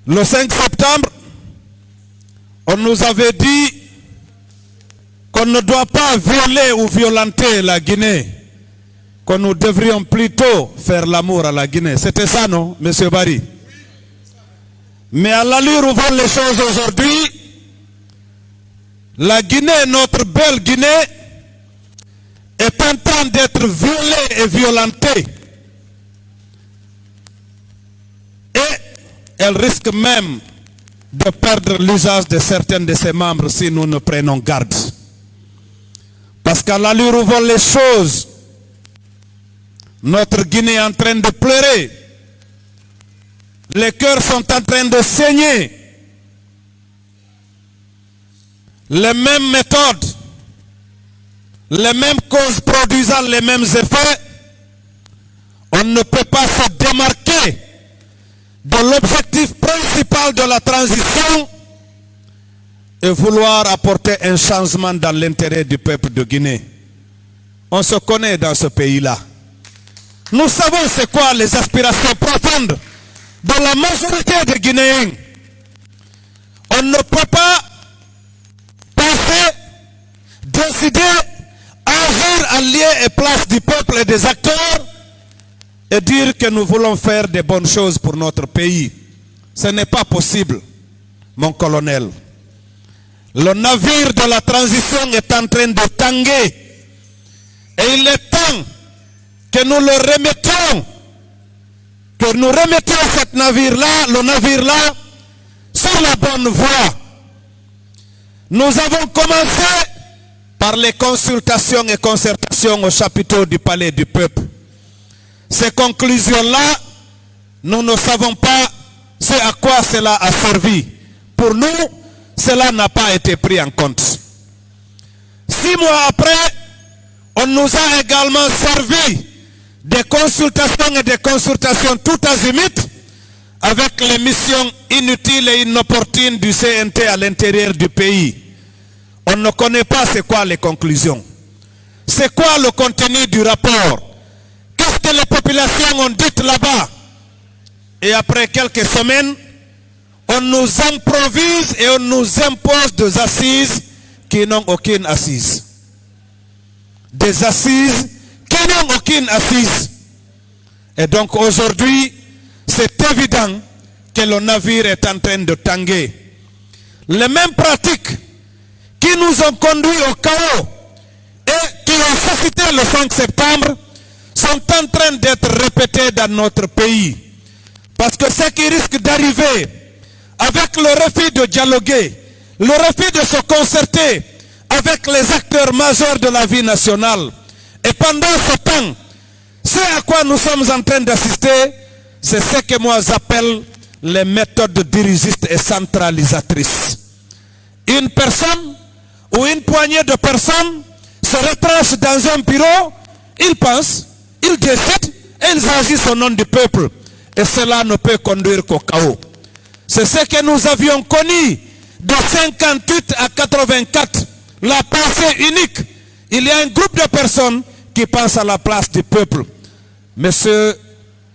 Le 5 septembre, on nous avait dit qu'on ne doit pas violer ou violenter la Guinée, que nous devrions plutôt faire l'amour à la Guinée. C'était ça, non, M. Barry? Mais à l'allure où vont les choses aujourd'hui, la Guinée, notre belle Guinée, est en train d'être violée et violentée. Et elle risque même de perdre l'usage de certains de ses membres si nous ne prenons garde. Parce qu'à l'allure où vont les choses, notre Guinée est en train de pleurer. Les cœurs sont en train de saigner. Les mêmes méthodes, les mêmes causes produisant les mêmes effets, on ne peut pas se démarquer de l'objectif principal de la transition et vouloir apporter un changement dans l'intérêt du peuple de Guinée. On se connaît dans ce pays-là. Nous savons c'est quoi les aspirations profondes de la majorité des Guinéens. On ne peut pas penser, décider, agir à lieu et place du peuple et des acteurs et dire que nous voulons faire des bonnes choses pour notre pays. Ce n'est pas possible, mon colonel. Le navire de la transition est en train de tanguer. Et il est temps que nous le remettions, que nous remettions le navire-là, sur la bonne voie. Nous avons commencé par les consultations et concertations au chapiteau du Palais du Peuple. Ces conclusions-là, nous ne savons pas ce à quoi cela a servi. Pour nous, cela n'a pas été pris en compte. 6 mois après, on nous a également servi des consultations et des consultations tout azimut avec les missions inutiles et inopportunes du CNT à l'intérieur du pays. On ne connaît pas c'est quoi les conclusions. C'est quoi le contenu du rapport? Qu'est-ce que les populations ont dit là-bas? Et après quelques semaines, on nous improvise et on nous impose des assises qui n'ont aucune assise. Des assises qui n'ont aucune assise. Et donc aujourd'hui, c'est évident que le navire est en train de tanguer. Les mêmes pratiques qui nous ont conduits au chaos et qui ont suscité le 5 septembre sont en train d'être répétées dans notre pays. Parce que ce qui risque d'arriver avec le refus de dialoguer, le refus de se concerter avec les acteurs majeurs de la vie nationale. Et pendant ce temps, ce à quoi nous sommes en train d'assister, c'est ce que moi j'appelle les méthodes dirigistes et centralisatrices. Une personne ou une poignée de personnes se retranchent dans un bureau, ils pensent, ils décident et ils agissent au nom du peuple. Et cela ne peut conduire qu'au chaos. C'est ce que nous avions connu de 58 à 84, la pensée unique. Il y a un groupe de personnes qui pensent à la place du peuple. Monsieur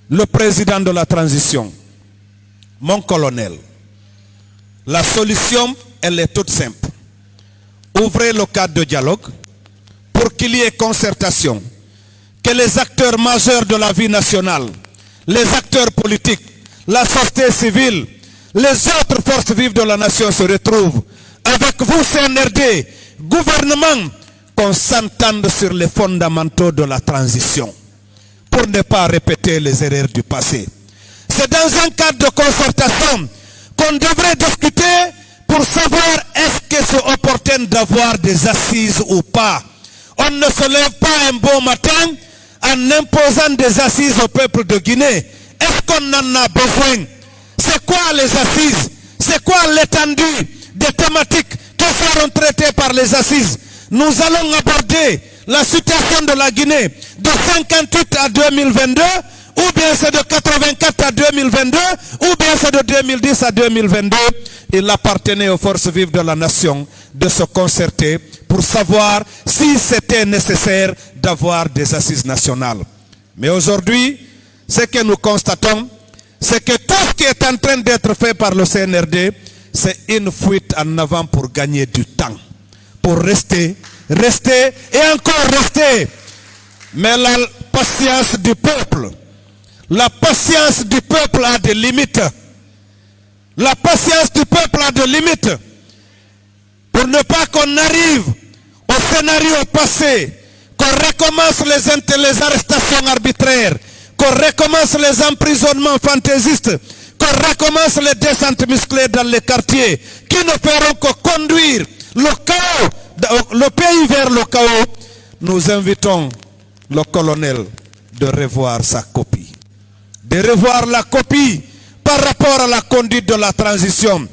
le président de la transition, mon colonel, la solution, elle est toute simple. Ouvrez le cadre de dialogue pour qu'il y ait concertation, que les acteurs majeurs de la vie nationale, les acteurs politiques, la société civile, les autres forces vives de la nation se retrouvent. Avec vous, CNRD, gouvernement, qu'on s'entende sur les fondamentaux de la transition pour ne pas répéter les erreurs du passé. C'est dans un cadre de concertation qu'on devrait discuter pour savoir est-ce que c'est opportun d'avoir des assises ou pas. On ne se lève pas un beau matin en imposant des assises au peuple de Guinée. Est-ce qu'on en a besoin? C'est quoi les assises? C'est quoi l'étendue des thématiques qui seront traitées par les assises? Nous allons aborder la situation de la Guinée de 58 à 2022, ou bien c'est de 84 à 2022, ou bien c'est de 2010 à 2022. Il appartenait aux forces vives de la nation de se concerter pour savoir si c'était nécessaire d'avoir des assises nationales. Mais aujourd'hui, ce que nous constatons, c'est que tout ce qui est en train d'être fait par le CNRD, c'est une fuite en avant pour gagner du temps. Pour rester et encore rester. Mais la patience du peuple a des limites. La patience du peuple a des limites. Pour ne pas qu'on arrive au scénario passé, qu'on recommence les arrestations arbitraires, qu'on recommence les emprisonnements fantaisistes, qu'on recommence les descentes musclées dans les quartiers, qui ne feront que conduire le pays vers le chaos. Nous invitons le colonel de revoir sa copie. De revoir la copie par rapport à la conduite de la transition.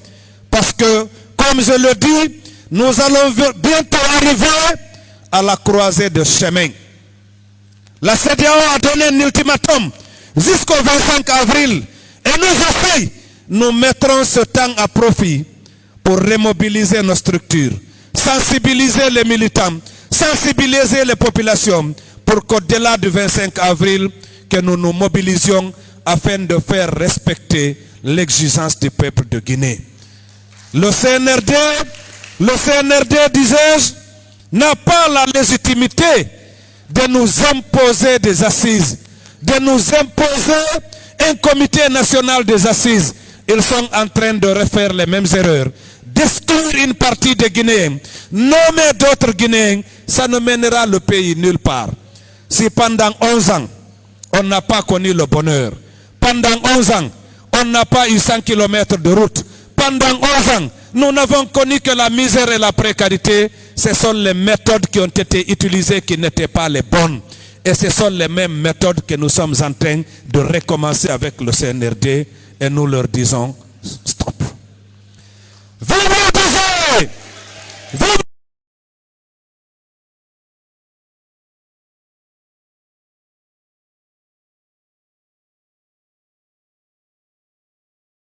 Parce que, comme je le dis, nous allons bientôt arriver à la croisée de chemin. La CEDEAO a donné un ultimatum jusqu'au 25 avril. Et nous aussi, nous mettrons ce temps à profit pour remobiliser nos structures, sensibiliser les militants, sensibiliser les populations pour qu'au-delà du 25 avril, que nous nous mobilisions afin de faire respecter l'exigence du peuple de Guinée. Le CNRD, disais-je, n'a pas la légitimité de nous imposer des assises, de nous imposer un comité national des assises. Ils sont en train de refaire les mêmes erreurs, d'exclure une partie des Guinéens, nommer d'autres Guinéens, ça ne mènera le pays nulle part. Si pendant 11 ans, on n'a pas connu le bonheur, pendant 11 ans, on n'a pas eu 100 km de route, pendant 11 ans, nous n'avons connu que la misère et la précarité. Ce sont les méthodes qui ont été utilisées qui n'étaient pas les bonnes. Et ce sont les mêmes méthodes que nous sommes en train de recommencer avec le CNRD. Et nous leur disons stop. Vive le